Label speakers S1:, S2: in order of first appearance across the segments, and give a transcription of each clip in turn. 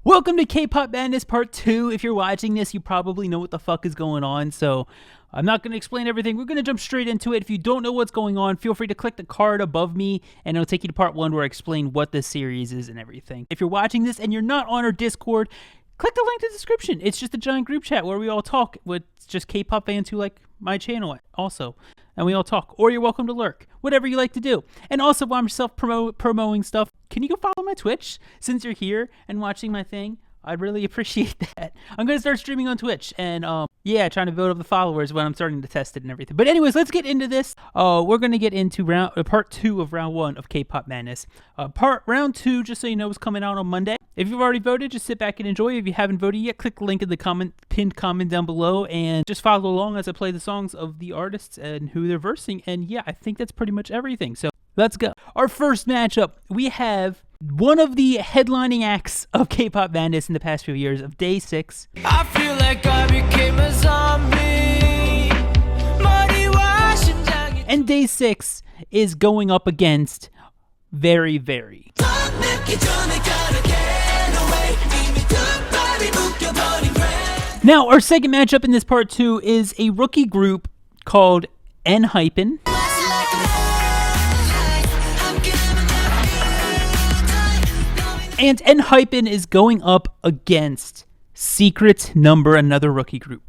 S1: Welcome to K-Pop Madness Part 2. If you're watching this, you probably know what the fuck is going on, so I'm not going to explain everything. We're going to jump straight into it. If you don't know what's going on, feel free to click the card above me, and it'll take you to Part 1 where I explain what this series is and everything. If you're watching this and you're not on our Discord, click the link in the description. It's just a giant group chat where we all talk with just K-pop fans who like my channel also. And we all talk. Or you're welcome to lurk. Whatever you like to do. And also, while I'm self-promoting stuff, can you go follow my Twitch? Since you're here and watching my thing, I'd really appreciate that. I'm going to start streaming on Twitch. And, trying to build up the followers when I'm starting to test it and everything. But anyways, let's get into this. We're going to get into part 2 of round 1 of K-Pop Madness. Round 2, just so you know, is coming out on Monday. If you've already voted, just sit back and enjoy. If you haven't voted yet, click the link in the pinned comment down below and just follow along as I play the songs of the artists and who they're versing. And yeah, I think that's pretty much everything. So let's go. Our first matchup, we have one of the headlining acts of K-Pop Madness in the past few years of Day 6.
S2: I feel like I became a zombie.
S1: And Day 6 is going up against Very Very. Now, our second matchup in this part 2 is a rookie group called ENHYPEN. And ENHYPEN is going up against Secret Number, another rookie group.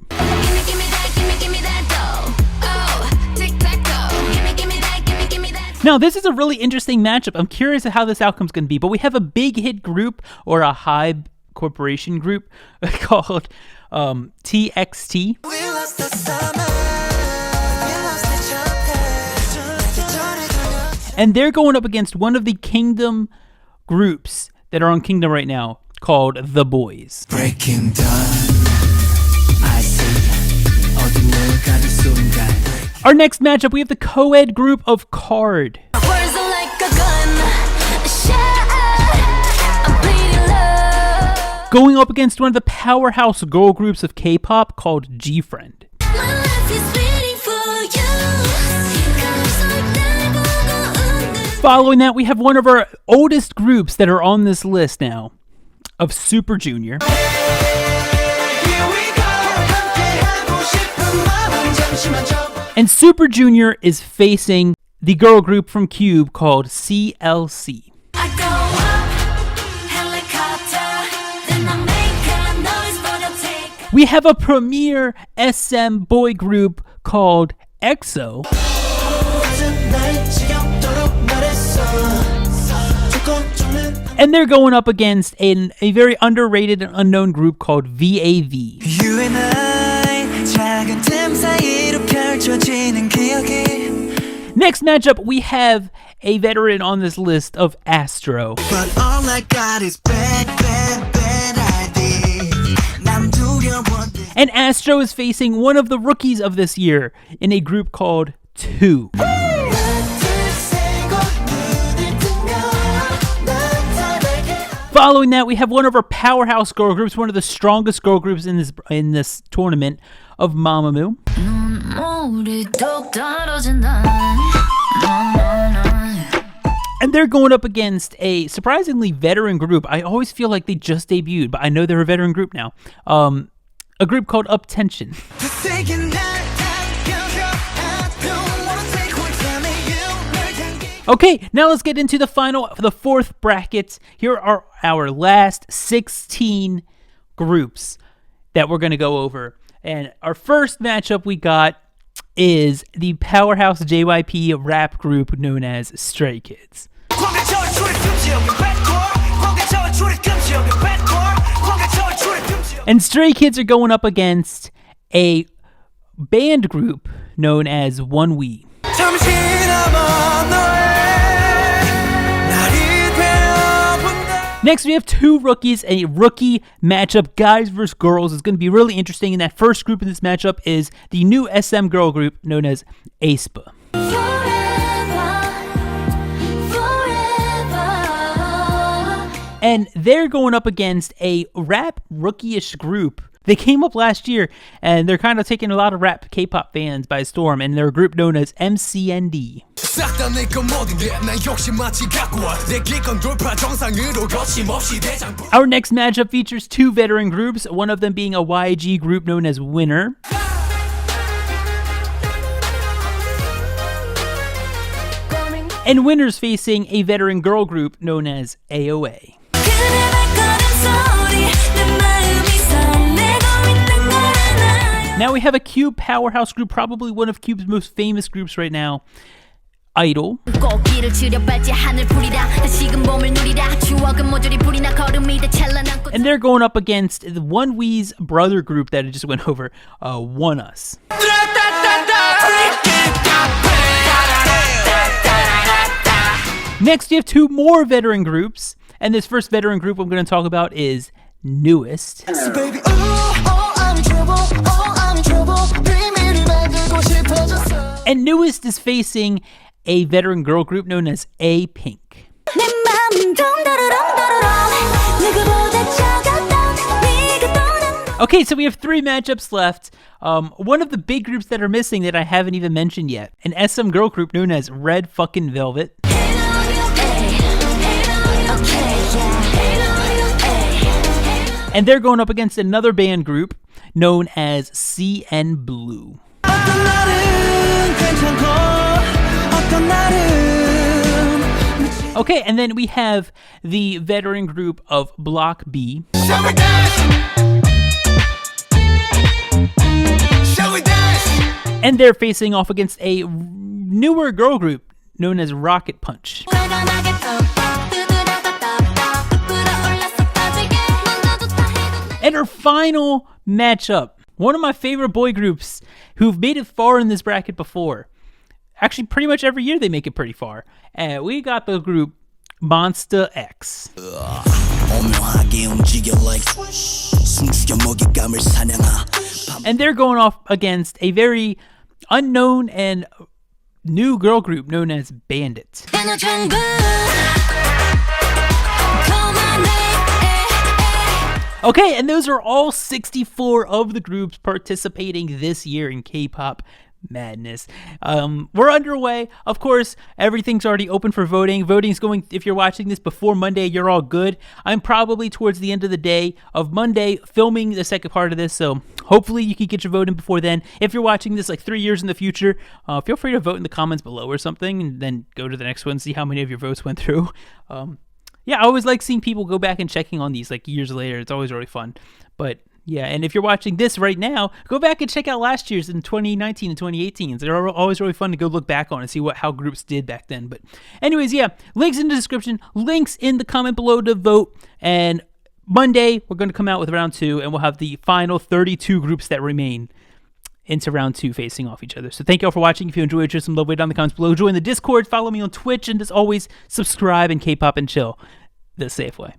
S1: Now, this is a really interesting matchup. I'm curious how this outcome's going to be, but we have a big hit group or a high corporation group called TXT. And they're going up against one of the Kingdom groups that are on Kingdom right now called The Boys.
S2: Breaking down.
S1: Our next matchup, we have the co-ed group of KARD. Going up against one of the powerhouse girl groups of K-pop called G-Friend. Following that, we have one of our oldest groups that are on this list now of Super Junior. And Super Junior is facing the girl group from Cube called CLC. We have a premier SM boy group called EXO. And they're going up against a very underrated and unknown group called VAV. Next matchup, we have a veteran on this list of Astro.
S2: But all I got is bad ideas.
S1: And Astro is facing one of the rookies of this year in a group called 2. Following that, we have one of our powerhouse girl groups, one of the strongest girl groups in this tournament of Mamamoo. And they're going up against a surprisingly veteran group. I always feel like they just debuted, but I know they're a veteran group now. A group called Up Tension. Okay, now let's get into the fourth bracket. Here are our last 16 groups that we're going to go over. And our first matchup we got is the powerhouse JYP rap group known as Stray Kids. And Stray Kids are going up against a band group known as One We. Next, we have two rookies, a rookie matchup, guys versus girls. It's going to be really interesting. And that first group in this matchup is the new SM girl group known as aespa. And they're going up against a rap rookie-ish group They came up last year, and they're kind of taking a lot of rap K-pop fans by storm, and they're a group known as MCND. Our next matchup features two veteran groups, one of them being a YG group known as Winner. And Winner's facing a veteran girl group known as AOA. Now we have a Cube powerhouse group, probably one of Cube's most famous groups right now, Idol. And they're going up against the One We's brother group that just went over, One Us. Next, you have two more veteran groups, and this first veteran group I'm going to talk about is Newest. And Newest is facing a veteran girl group known as A-Pink. Okay, so we have three matchups left. One of the big groups that are missing that I haven't even mentioned yet, an SM girl group known as Red Fucking Velvet. And they're going up against another band group known as CN Blue. Okay, and then we have the veteran group of Block B. And they're facing off against a newer girl group known as Rocket Punch. And our final matchup, one of my favorite boy groups who've made it far in this bracket before. Actually, pretty much every year they make it pretty far. And we got the group Monsta X. And they're going off against a very unknown and new girl group known as Bandit. Okay, and those are all 64 of the groups participating this year in K-pop madness. We're underway. Of course, everything's already open for voting. Voting's going, if you're watching this before Monday, you're all good. I'm probably towards the end of the day of Monday filming the second part of this, so hopefully you can get your vote in before then. If you're watching this like 3 years in the future, feel free to vote in the comments below or something, and then go to the next one, see how many of your votes went through. Yeah, I always like seeing people go back and checking on these like years later. It's always really fun. But yeah, and if you're watching this right now, go back and check out last year's in 2019 and 2018. They're always really fun to go look back on and see how groups did back then. But anyways, yeah, links in the description, links in the comment below to vote. And Monday, we're going to come out with round 2, and we'll have the final 32 groups that remain into round 2 facing off each other. So thank you all for watching. If you enjoyed, share some love way down in the comments below. Join the Discord, follow me on Twitch, and as always, subscribe and K-pop and chill the safe way.